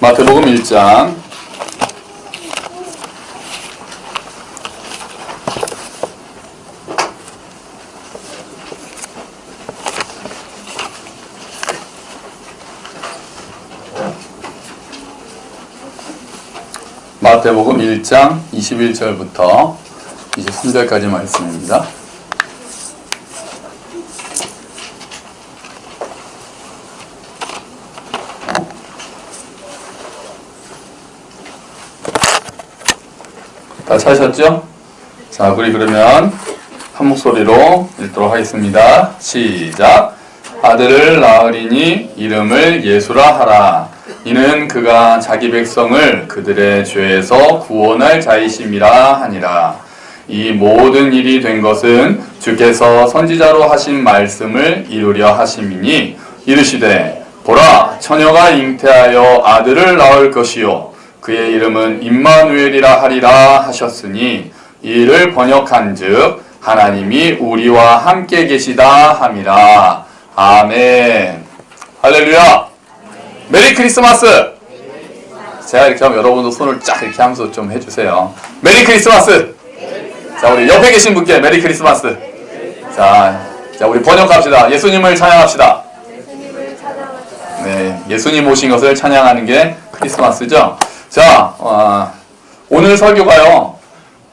마태복음 1장 마태복음 1장 21절부터 23절까지 말씀입니다. 다 찾으셨죠? 자, 우리 그러면 한 목소리로 읽도록 하겠습니다. 시작! 아들을 낳으리니 이름을 예수라 하라. 이는 그가 자기 백성을 그들의 죄에서 구원할 자이심이라 하니라. 이 모든 일이 된 것은 주께서 선지자로 하신 말씀을 이루려 하심이니 이르시되 보라 처녀가 잉태하여 아들을 낳을 것이요 그의 이름은 임마누엘이라 하리라 하셨으니 이를 번역한즉 하나님이 우리와 함께 계시다 함이라. 아멘. 할렐루야. 메리 크리스마스. 제가 이렇게 하면 여러분도 손을 쫙 이렇게 하면서 좀 해주세요. 메리 크리스마스. 자, 우리 옆에 계신 분께 메리 크리스마스. 자, 우리 번역합시다. 예수님을 찬양합시다. 네, 예수님 오신 것을 찬양하는 게 크리스마스죠. 자, 오늘 설교가요,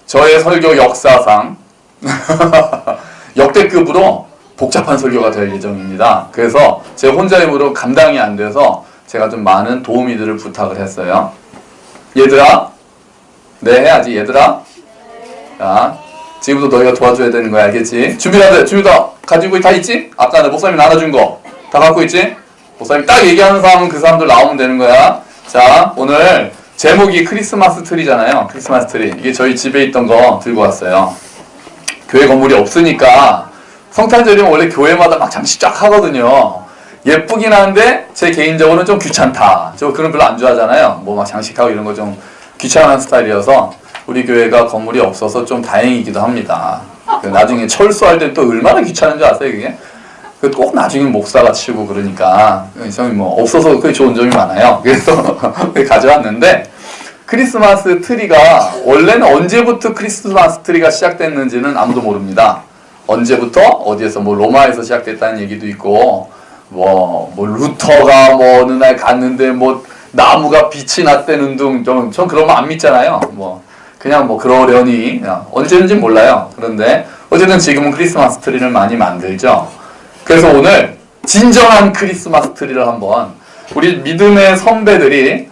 저의 설교 역사상 역대급으로 복잡한 설교가 될 예정입니다. 그래서 제 혼자 힘으로 감당이 안 돼서 제가 좀 많은 도우미들을 부탁을 했어요. 얘들아, 네 해야지. 얘들아, 자, 지금부터 너희가 도와줘야 되는 거야. 알겠지? 준비 다 가지고 다 있지? 아까 목사님이 나눠준 거 다 갖고 있지? 목사님이 딱 얘기하는 사람은 그 사람들 나오면 되는 거야. 자, 오늘 제목이 크리스마스 트리잖아요. 크리스마스 트리. 이게 저희 집에 있던 거 들고 왔어요. 교회 건물이 없으니까 성탄절이면 원래 교회마다 막 장식 쫙 하거든요. 예쁘긴 한데 제 개인적으로는 좀 귀찮다. 저 그런 별로 안 좋아하잖아요. 뭐 막 장식하고 이런 거 좀 귀찮은 스타일이어서 우리 교회가 건물이 없어서 좀 다행이기도 합니다. 나중에 철수할 때 또 얼마나 귀찮은 줄 아세요, 그게? 꼭 나중에 목사가 치고 그러니까 뭐 없어서 그게 좋은 점이 많아요. 그래서 가져왔는데 크리스마스 트리가 원래는 언제부터 크리스마스 트리가 시작됐는지는 아무도 모릅니다. 언제부터 어디에서 뭐 로마에서 시작됐다는 얘기도 있고 뭐 루터가 뭐 어느 날 갔는데 뭐 나무가 빛이 났다는 둥 전 그런 거 안 믿잖아요. 뭐 그냥 뭐 그러려니 언제인지 몰라요. 그런데 어쨌든 지금은 크리스마스 트리를 많이 만들죠. 그래서 오늘 진정한 크리스마스 트리를 한번 우리 믿음의 선배들이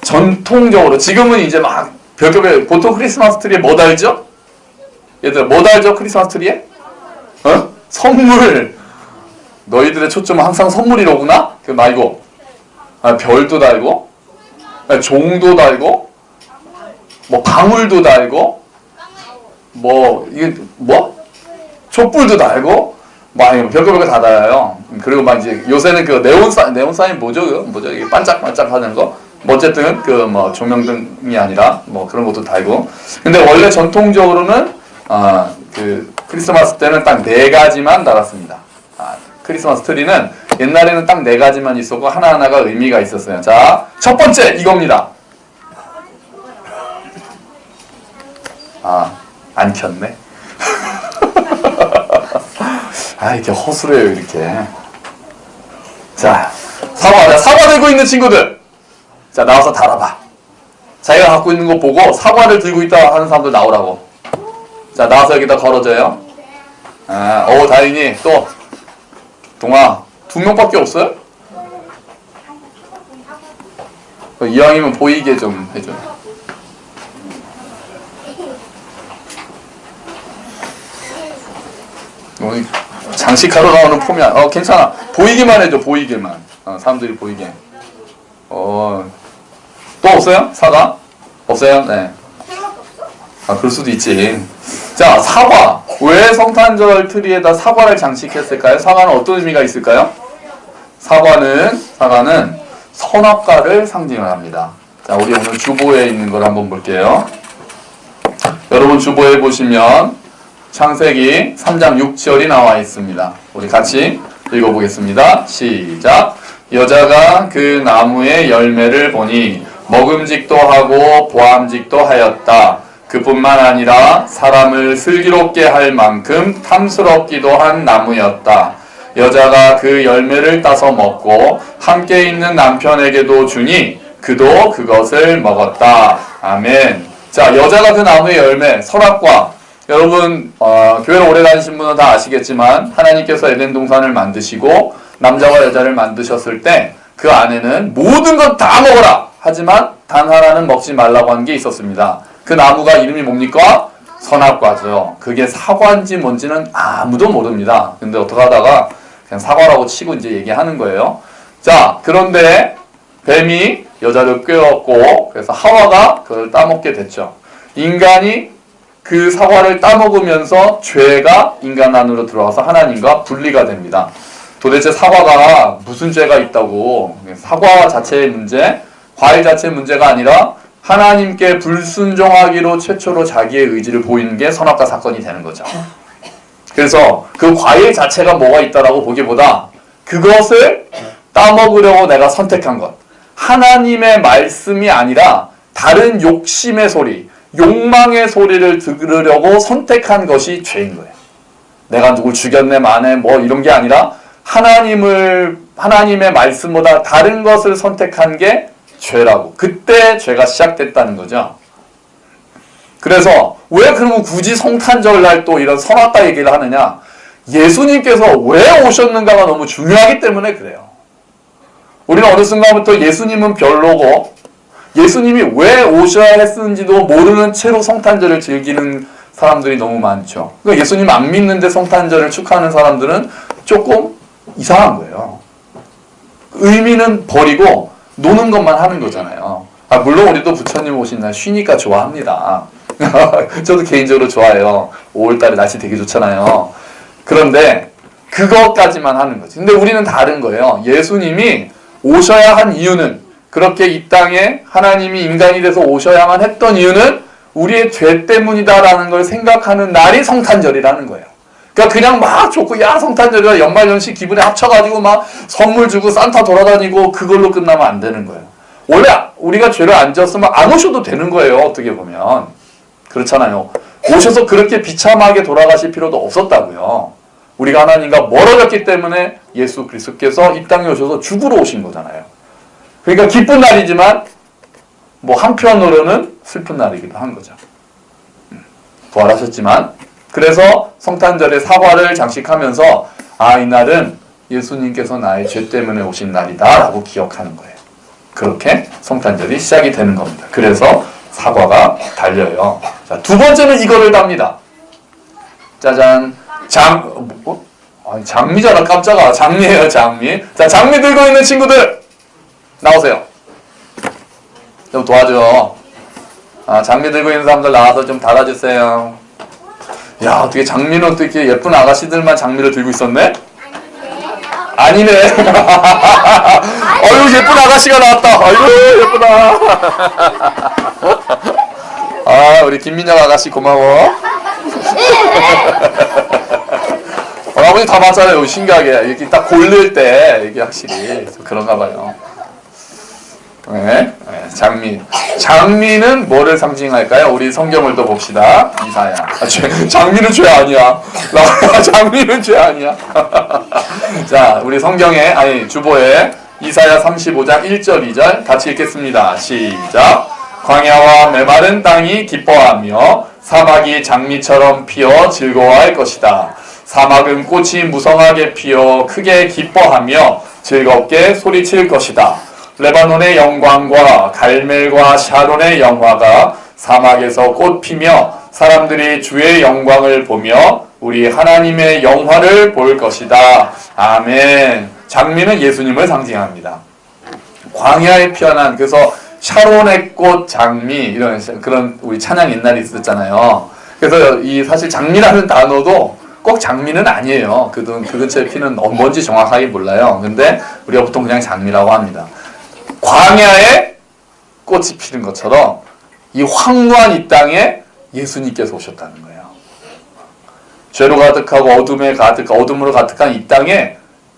전통적으로 지금은 이제 막 별의별 보통 크리스마스 트리에 뭐 달죠? 얘들아 뭐 달죠? 크리스마스 트리에? 선물. 너희들의 초점은 항상 선물이로구나? 그 말고 별도 달고 종도 달고 뭐 방울도 달고 뭐 이게 뭐? 촛불도 달고 막 별거 다 달아요. 그리고 막 이제 요새는 그 네온사인 뭐죠? 이게 반짝반짝 하는 거? 뭐 어쨌든 그 뭐 조명등이 아니라 뭐 그런 것도 달고. 근데 원래 전통적으로는 그 크리스마스 때는 딱 4가지만 달았습니다. 크리스마스 트리는 옛날에는 딱 4가지만 있었고 하나하나가 의미가 있었어요. 자, 첫 번째 이겁니다. 안 켰네. 이렇게 허술해요, 이렇게. 자, 사과 들고 있는 친구들. 자, 나와서 달아봐. 자기가 갖고 있는 거 보고 사과를 들고 있다 하는 사람들 나오라고. 자, 나와서 여기다 걸어줘요. 다행히 또, 동아, 2명밖에 없어요? 이왕이면 보이게 좀 해줘요. 장식하러 나오는 폼이 괜찮아. 보이기만 해줘. 보이게만. 사람들이 보이게. 또 없어요? 사과? 없어요? 네. 그럴 수도 있지. 자, 사과. 왜 성탄절 트리에다 사과를 장식했을까요? 사과는 어떤 의미가 있을까요? 사과는 선악과를 상징을 합니다. 자, 우리 오늘 주보에 있는 걸 한번 볼게요. 여러분 주보에 보시면 창세기 3장 6절이 나와 있습니다. 우리 같이 읽어보겠습니다. 시작. 여자가 그 나무의 열매를 보니 먹음직도 하고 보암직도 하였다. 그뿐만 아니라 사람을 슬기롭게 할 만큼 탐스럽기도 한 나무였다. 여자가 그 열매를 따서 먹고 함께 있는 남편에게도 주니 그도 그것을 먹었다. 아멘. 자, 여자가 그 나무의 열매, 선악과. 여러분 교회를 오래 다니신 분은 다 아시겠지만 하나님께서 에덴 동산을 만드시고 남자와 여자를 만드셨을 때 그 안에는 모든 것 다 먹어라. 하지만 단 하나는 먹지 말라고 한 게 있었습니다. 그 나무가 이름이 뭡니까? 선악과죠. 그게 사과인지 뭔지는 아무도 모릅니다. 근데 어떻게 하다가 그냥 사과라고 치고 이제 얘기하는 거예요. 자, 그런데 뱀이 여자를 꿰었고 그래서 하와가 그걸 따먹게 됐죠. 인간이 그 사과를 따먹으면서 죄가 인간 안으로 들어와서 하나님과 분리가 됩니다. 도대체 사과가 무슨 죄가 있다고, 사과 자체의 문제, 과일 자체의 문제가 아니라 하나님께 불순종하기로 최초로 자기의 의지를 보이는 게 선악과 사건이 되는 거죠. 그래서 그 과일 자체가 뭐가 있다라고 보기보다 그것을 따먹으려고 내가 선택한 것, 하나님의 말씀이 아니라 다른 욕심의 소리, 욕망의 소리를 들으려고 선택한 것이 죄인 거예요. 내가 누굴 죽였네 마네 뭐 이런 게 아니라 하나님의 말씀보다 다른 것을 선택한 게 죄라고. 그때 죄가 시작됐다는 거죠. 그래서 왜 그러면 굳이 성탄절날 또 이런 선악과 얘기를 하느냐? 예수님께서 왜 오셨는가가 너무 중요하기 때문에 그래요. 우리는 어느 순간부터 예수님은 별로고 예수님이 왜 오셔야 했는지도 모르는 채로 성탄절을 즐기는 사람들이 너무 많죠. 그러니까 예수님 안 믿는데 성탄절을 축하하는 사람들은 조금 이상한 거예요. 의미는 버리고 노는 것만 하는 거잖아요. 물론 우리도 부처님 오신 날 쉬니까 좋아합니다. 저도 개인적으로 좋아해요. 5월달에 날씨 되게 좋잖아요. 그런데 그것까지만 하는 거지. 근데 우리는 다른 거예요. 예수님이 오셔야 한 이유는, 그렇게 이 땅에 하나님이 인간이 돼서 오셔야만 했던 이유는 우리의 죄 때문이다라는 걸 생각하는 날이 성탄절이라는 거예요. 그러니까 그냥 막 좋고 야 성탄절이야 연말연시 기분에 합쳐가지고 막 선물 주고 산타 돌아다니고 그걸로 끝나면 안 되는 거예요. 원래 우리가 죄를 안 지었으면 안 오셔도 되는 거예요. 어떻게 보면. 그렇잖아요. 오셔서 그렇게 비참하게 돌아가실 필요도 없었다고요. 우리가 하나님과 멀어졌기 때문에 예수 그리스도께서 이 땅에 오셔서 죽으러 오신 거잖아요. 그러니까 기쁜 날이지만 뭐 한편으로는 슬픈 날이기도 한 거죠. 부활하셨지만 그래서 성탄절에 사과를 장식하면서 이날은 예수님께서 나의 죄 때문에 오신 날이다 라고 기억하는 거예요. 그렇게 성탄절이 시작이 되는 겁니다. 그래서 사과가 달려요. 자, 두 번째는 이거를 답니다. 짜잔. 장미잖아. 깜짝아. 장미예요. 장미. 자, 장미 들고 있는 친구들 나오세요. 좀 도와줘. 장미 들고 있는 사람들 나와서 좀 달아주세요. 야, 어떻게 장미는 어떻게 예쁜 아가씨들만 장미를 들고 있었네? 아니네. 어휴, 예쁜 아가씨가 나왔다. 아이고, 예쁘다. 우리 김민영 아가씨 고마워. 아버지 다 맞잖아요. 신기하게. 이렇게 딱 고를 때, 이게 확실히. 그런가 봐요. 네, 장미. 장미는 뭐를 상징할까요? 우리 성경을 또 봅시다. 이사야. 장미는 죄 아니야. 장미는 죄 아니야. 자, 우리 성경에, 주보에 이사야 35장 1절, 2절 같이 읽겠습니다. 시작. 광야와 메마른 땅이 기뻐하며 사막이 장미처럼 피어 즐거워할 것이다. 사막은 꽃이 무성하게 피어 크게 기뻐하며 즐겁게 소리칠 것이다. 레바논의 영광과 갈멜과 샤론의 영화가 사막에서 꽃피며 사람들이 주의 영광을 보며 우리 하나님의 영화를 볼 것이다. 아멘. 장미는 예수님을 상징합니다. 광야에 피어난, 그래서 샤론의 꽃, 장미 이런 그런 우리 찬양 옛날에 있었잖아요. 그래서 사실 장미라는 단어도 꼭 장미는 아니에요. 그 근처에 피는 뭔지 정확하게 몰라요. 근데 우리가 보통 그냥 장미라고 합니다. 광야에 꽃이 피는 것처럼 이 황무한 이 땅에 예수님께서 오셨다는 거예요. 죄로 가득하고 어둠으로 가득한 이 땅에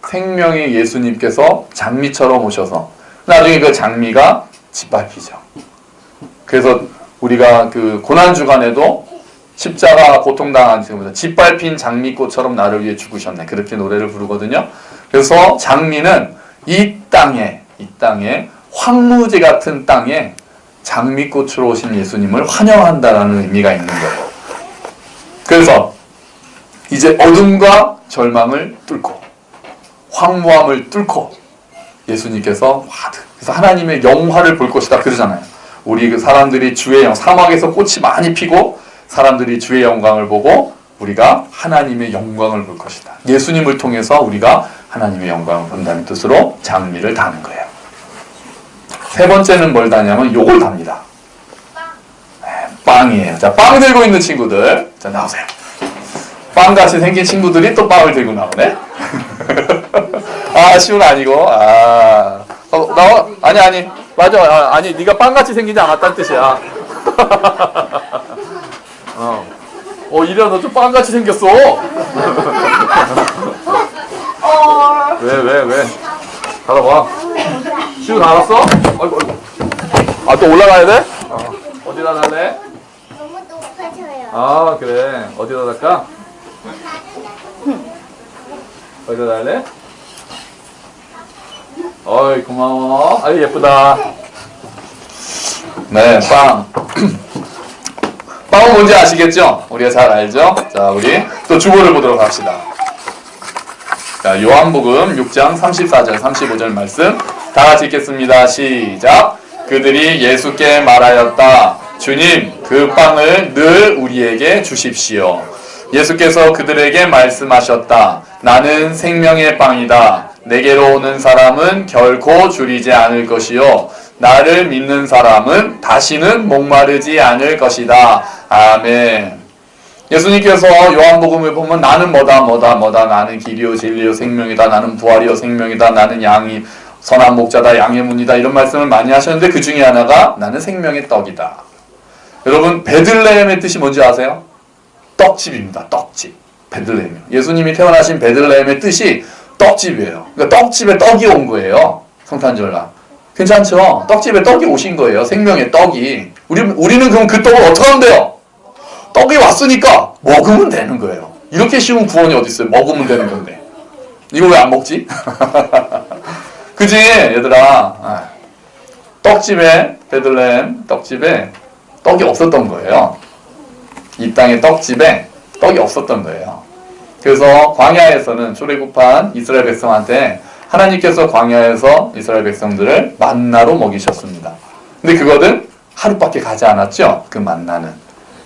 생명의 예수님께서 장미처럼 오셔서 나중에 그 장미가 짓밟히죠. 그래서 우리가 그 고난주간에도 십자가 고통당한 지금부터 짓밟힌 장미꽃처럼 나를 위해 죽으셨네. 그렇게 노래를 부르거든요. 그래서 장미는 이 땅에 황무지 같은 땅에 장미꽃으로 오신 예수님을 환영한다라는 의미가 있는 거예요. 그래서 이제 어둠과 절망을 뚫고 황무함을 뚫고 예수님께서 그래서 하나님의 영화를 볼 것이다 그러잖아요. 우리 그 사람들이 주의 사막에서 꽃이 많이 피고 사람들이 주의 영광을 보고 우리가 하나님의 영광을 볼 것이다. 예수님을 통해서 우리가 하나님의 영광을 본다는 뜻으로 장미를 다는 거예요. 세 번째는 뭘 다냐면 요걸 답니다. 빵이에요. 자, 빵 들고 있는 친구들, 자 나오세요. 빵같이 생긴 친구들이 또 빵을 들고 나오네. 아, 시훈 아니고, 나와? 아니, 맞아. 아니, 네가 빵같이 생기지 않았다는 뜻이야. 이리야, 너 좀 빵같이 생겼어. 왜? 받아봐. 시훈 알았어? 아이고. 또 올라가야 돼? 어디다 달래? 너무 높아져요. 아, 그래. 어디다 달까? 어디다 달래? 어이, 고마워. 아유, 예쁘다. 네, 빵. 빵은 뭔지 아시겠죠? 우리가 잘 알죠? 자, 우리 또 주보를 보도록 합시다. 자, 요한복음 6장 34절, 35절 말씀 다 같이 읽겠습니다. 시작. 그들이 예수께 말하였다. 주님, 그 빵을 늘 우리에게 주십시오. 예수께서 그들에게 말씀하셨다. 나는 생명의 빵이다. 내게로 오는 사람은 결코 줄이지 않을 것이요. 나를 믿는 사람은 다시는 목마르지 않을 것이다. 아멘. 예수님께서 요한복음을 보면 나는 뭐다. 나는 길이요 진리요 생명이다. 나는 부활이요 생명이다. 나는 양이 선한 목자다. 양의 문이다. 이런 말씀을 많이 하셨는데 그 중에 하나가 나는 생명의 떡이다. 여러분 베들레헴의 뜻이 뭔지 아세요? 떡집입니다. 떡집. 베들레헴이요. 예수님이 태어나신 베들레헴의 뜻이 떡집이에요. 그러니까 떡집에 떡이 온 거예요. 성탄절날. 괜찮죠? 떡집에 떡이 오신 거예요. 생명의 떡이. 우리는 그럼 그 떡을 어떻게 하면 돼요? 떡이 왔으니까 먹으면 되는 거예요. 이렇게 쉬운 구원이 어디 있어요? 먹으면 되는 건데. 이거 왜 안 먹지? 그지? 얘들아. 떡집에, 베들레헴 떡집에 떡이 없었던 거예요. 이 땅의 떡집에 떡이 없었던 거예요. 그래서 광야에서는 출애굽한 이스라엘 백성한테 하나님께서 광야에서 이스라엘 백성들을 만나로 먹이셨습니다. 근데 그거는 하루밖에 가지 않았죠. 그 만나는.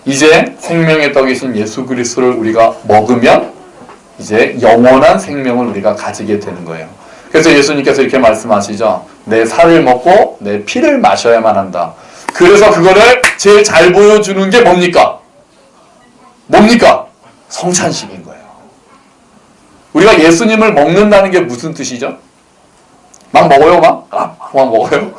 이제 생명의 떡이신 예수 그리스도를 우리가 먹으면 이제 영원한 생명을 우리가 가지게 되는 거예요. 그래서 예수님께서 이렇게 말씀하시죠. 내 살을 먹고 내 피를 마셔야만 한다. 그래서 그거를 제일 잘 보여주는 게 뭡니까? 성찬식인 거예요. 우리가 예수님을 먹는다는 게 무슨 뜻이죠? 막 먹어요, 막 먹어요?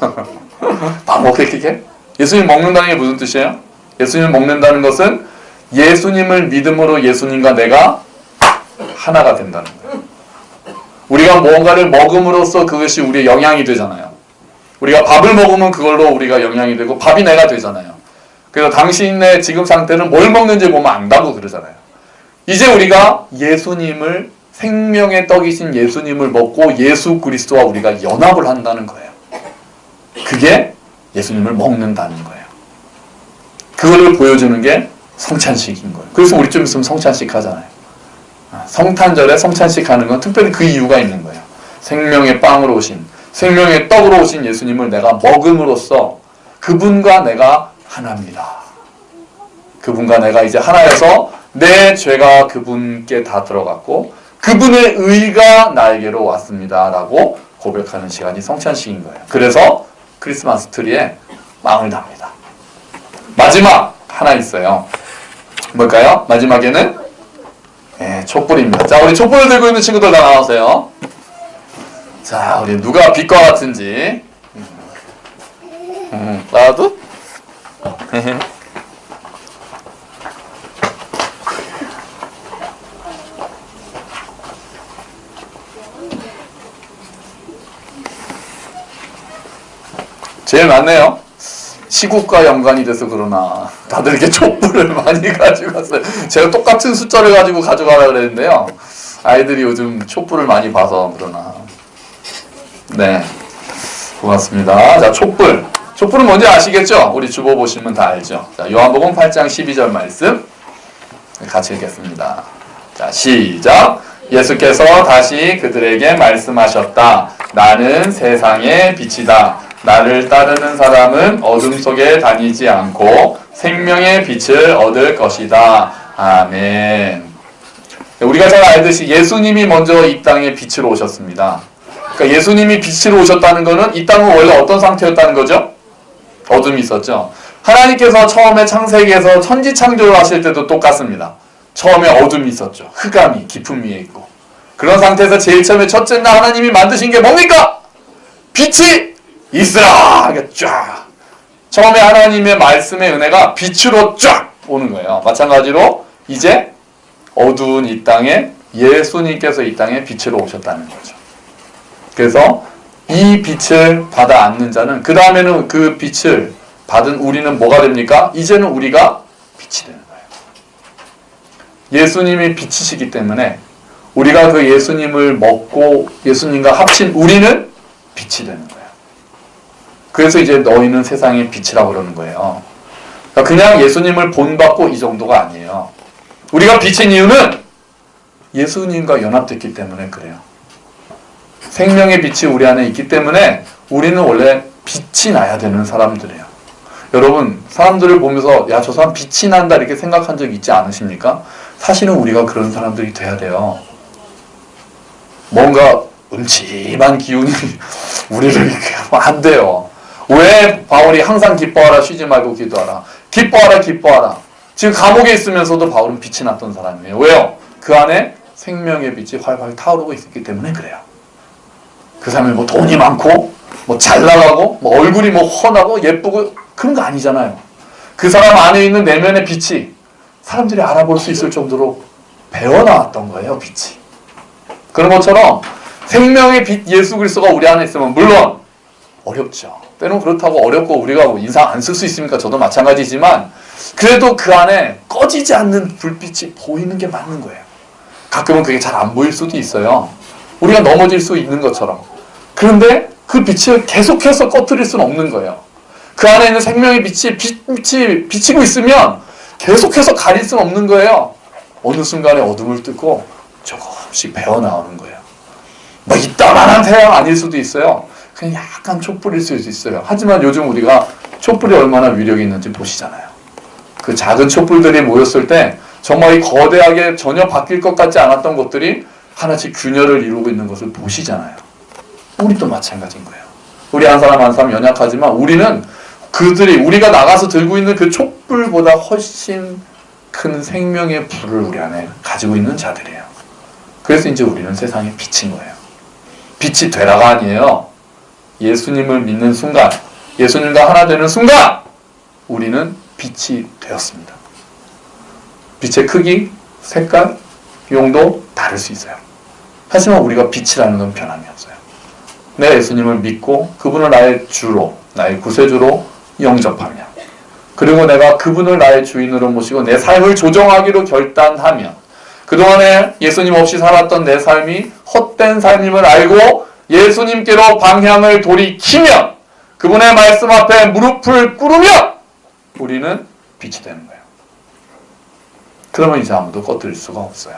막 먹게? 예수님 먹는다는 게 무슨 뜻이에요? 예수님을 먹는다는 것은 예수님을 믿음으로 예수님과 내가 하나가 된다는 거예요. 우리가 무언가를 먹음으로써 그것이 우리의 영양이 되잖아요. 우리가 밥을 먹으면 그걸로 우리가 영양이 되고 밥이 내가 되잖아요. 그래서 당신의 지금 상태는 뭘 먹는지 보면 안다고 그러잖아요. 이제 우리가 예수님을 생명의 떡이신 예수님을 먹고 예수 그리스도와 우리가 연합을 한다는 거예요. 그게 예수님을 먹는다는 거예요. 그거를 보여주는 게 성찬식인 거예요. 그래서 우리 좀 있으면 성찬식 하잖아요. 성탄절에 성찬식 하는 건 특별히 그 이유가 있는 거예요. 생명의 빵으로 오신, 생명의 떡으로 오신 예수님을 내가 먹음으로써 그분과 내가 하나입니다. 그분과 내가 이제 하나여서 내 죄가 그분께 다 들어갔고 그분의 의가 나에게로 왔습니다. 라고 고백하는 시간이 성찬식인 거예요. 그래서 크리스마스 트리에 빵을 답니다. 마지막 하나 있어요. 뭘까요? 마지막에는 촛불입니다. 자, 우리 촛불을 들고 있는 친구들 다 나와주세요. 자, 우리 누가 빛과 같은지. 나도? 제일 많네요. 시국과 연관이 돼서 그러나 다들 이렇게 촛불을 많이 가지고 갔어요. 제가 똑같은 숫자를 가지고 가져가라 그랬는데요. 아이들이 요즘 촛불을 많이 봐서 그러나. 네, 고맙습니다. 자, 촛불. 촛불은 뭔지 아시겠죠? 우리 주보 보시면 다 알죠. 자, 요한복음 8장 12절 말씀 같이 읽겠습니다. 자, 시작. 예수께서 다시 그들에게 말씀하셨다. 나는 세상의 빛이다. 나를 따르는 사람은 어둠 속에 다니지 않고 생명의 빛을 얻을 것이다. 아멘. 우리가 잘 알듯이 예수님이 먼저 이 땅에 빛으로 오셨습니다. 그러니까 예수님이 빛으로 오셨다는 것은 이 땅은 원래 어떤 상태였다는 거죠? 어둠이 있었죠. 하나님께서 처음에 창세기에서 천지 창조를 하실 때도 똑같습니다. 처음에 어둠이 있었죠. 흑암이 깊음 위에 있고. 그런 상태에서 제일 처음에 첫째 날 하나님이 만드신 게 뭡니까? 빛이 있으라! 이게 쫙. 처음에 하나님의 말씀의 은혜가 빛으로 쫙 오는 거예요. 마찬가지로 이제 어두운 이 땅에 예수님께서 이 땅에 빛으로 오셨다는 거죠. 그래서 이 빛을 받아 안는 자는 그 다음에는 그 빛을 받은 우리는 뭐가 됩니까? 이제는 우리가 빛이 되는 거예요. 예수님이 빛이시기 때문에 우리가 그 예수님을 먹고 예수님과 합친 우리는 빛이 되는 거예요. 그래서 이제 너희는 세상의 빛이라고 그러는 거예요. 그러니까 그냥 예수님을 본받고 이 정도가 아니에요. 우리가 빛인 이유는 예수님과 연합됐기 때문에 그래요. 생명의 빛이 우리 안에 있기 때문에 우리는 원래 빛이 나야 되는 사람들이에요. 여러분, 사람들을 보면서 야, 저 사람 빛이 난다 이렇게 생각한 적 있지 않으십니까? 사실은 우리가 그런 사람들이 돼야 돼요. 뭔가 음침한 기운이 우리를 이렇게 하면 안 돼요. 왜 바울이 항상 기뻐하라 쉬지 말고 기도하라. 기뻐하라 기뻐하라. 지금 감옥에 있으면서도 바울은 빛이 났던 사람이에요. 왜요? 그 안에 생명의 빛이 활활 타오르고 있었기 때문에 그래요. 그 사람이 뭐 돈이 많고 뭐 잘 나가고 뭐 얼굴이 뭐 훤하고 예쁘고 그런 거 아니잖아요. 그 사람 안에 있는 내면의 빛이 사람들이 알아볼 수 있을 정도로 배어나왔던 거예요. 빛이. 그런 것처럼 생명의 빛 예수 그리스도가 우리 안에 있으면 물론 어렵죠. 때론 그렇다고 어렵고 우리가 뭐 인상 안 쓸 수 있습니까? 저도 마찬가지지만 그래도 그 안에 꺼지지 않는 불빛이 보이는 게 맞는 거예요. 가끔은 그게 잘 안 보일 수도 있어요. 우리가 넘어질 수 있는 것처럼. 그런데 그 빛을 계속해서 꺼뜨릴 수는 없는 거예요. 그 안에 있는 생명의 빛이 비치고 있으면 계속해서 가릴 수는 없는 거예요. 어느 순간에 어둠을 뚫고 조금씩 배어나오는 거예요. 뭐 이따만한 태양 아닐 수도 있어요. 그냥 약간 촛불일 수도 있어요. 하지만 요즘 우리가 촛불이 얼마나 위력이 있는지 보시잖아요. 그 작은 촛불들이 모였을 때 정말 이 거대하게 전혀 바뀔 것 같지 않았던 것들이 하나씩 균열을 이루고 있는 것을 보시잖아요. 우리도 마찬가지인 거예요. 우리 한 사람 한 사람 연약하지만 우리는 우리가 나가서 들고 있는 그 촛불보다 훨씬 큰 생명의 불을 우리 안에 가지고 있는 자들이에요. 그래서 이제 우리는 세상의 빛인 거예요. 빛이 되라가 아니에요. 예수님을 믿는 순간, 예수님과 하나 되는 순간 우리는 빛이 되었습니다. 빛의 크기, 색깔, 용도 다를 수 있어요. 하지만 우리가 빛이라는 건 변함이 없어요. 내가 예수님을 믿고 그분을 나의 주로, 나의 구세주로 영접하며 그리고 내가 그분을 나의 주인으로 모시고 내 삶을 조정하기로 결단하면 그동안에 예수님 없이 살았던 내 삶이 헛된 삶임을 알고 예수님께로 방향을 돌이키면 그분의 말씀 앞에 무릎을 꿇으면 우리는 빛이 되는 거예요. 그러면 이제 아무도 꺼뜨릴 수가 없어요.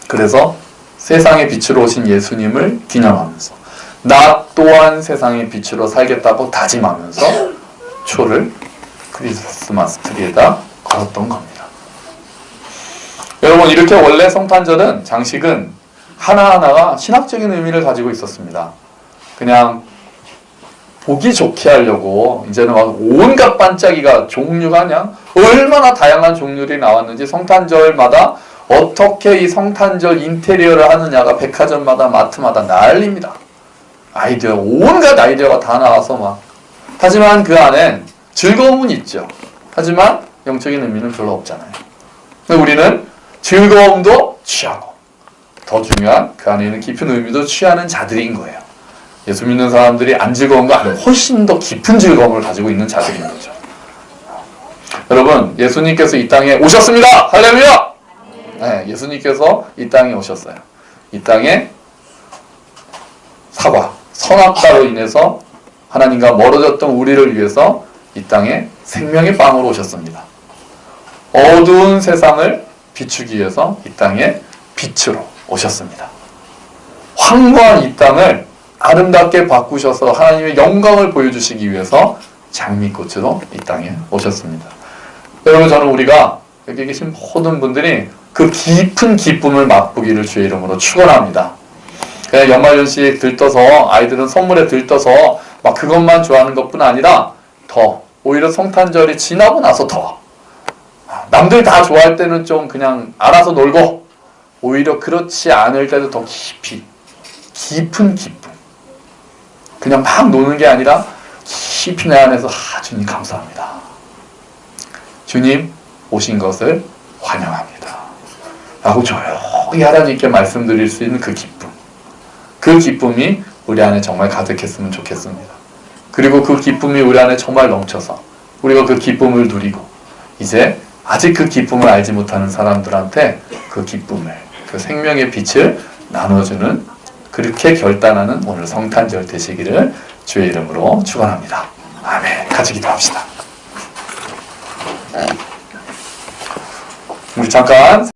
그래서 세상의 빛으로 오신 예수님을 기념하면서 나 또한 세상의 빛으로 살겠다고 다짐하면서 초를 크리스마스 트리에다 걸었던 겁니다. 여러분, 이렇게 원래 성탄절은 장식은 하나하나가 신학적인 의미를 가지고 있었습니다. 그냥 보기 좋게 하려고 이제는 막 온갖 반짝이가 종류가 그냥 얼마나 다양한 종류들이 나왔는지 성탄절마다 어떻게 이 성탄절 인테리어를 하느냐가 백화점마다 마트마다 난립니다. 아이디어, 온갖 아이디어가 다 나와서 막. 하지만 그 안엔 즐거움은 있죠. 하지만 영적인 의미는 별로 없잖아요. 우리는 즐거움도 취하고 더 중요한 그 안에 있는 깊은 의미도 취하는 자들인 거예요. 예수 믿는 사람들이 안 즐거운가 하면 훨씬 더 깊은 즐거움을 가지고 있는 자들인 거죠. 여러분, 예수님께서 이 땅에 오셨습니다. 할렐루야! 네, 예수님께서 이 땅에 오셨어요. 이 땅에 사과, 선악과로 인해서 하나님과 멀어졌던 우리를 위해서 이 땅에 생명의 빵으로 오셨습니다. 어두운 세상을 비추기 위해서 이 땅에 빛으로 오셨습니다. 황무한 이 땅을 아름답게 바꾸셔서 하나님의 영광을 보여주시기 위해서 장미꽃으로 이 땅에 오셨습니다. 여러분, 저는 우리가 여기 계신 모든 분들이 그 깊은 기쁨을 맛보기를 주의 이름으로 축원합니다. 그냥 연말연시에 들떠서 아이들은 선물에 들떠서 막 그것만 좋아하는 것뿐 아니라 더 오히려 성탄절이 지나고 나서 더 남들 다 좋아할 때는 좀 그냥 알아서 놀고 오히려 그렇지 않을 때도 더 깊은 기쁨, 그냥 막 노는 게 아니라 깊이 내 안에서 주님 감사합니다. 주님 오신 것을 환영합니다. 라고 조용히 하나님께 말씀드릴 수 있는 그 기쁨. 그 기쁨이 우리 안에 정말 가득했으면 좋겠습니다. 그리고 그 기쁨이 우리 안에 정말 넘쳐서 우리가 그 기쁨을 누리고 이제 아직 그 기쁨을 알지 못하는 사람들한테 그 기쁨을, 그 생명의 빛을 나눠주는 그렇게 결단하는 오늘 성탄절 되시기를 주의 이름으로 축원합니다. 아멘. 같이 기도합시다. 우리 잠깐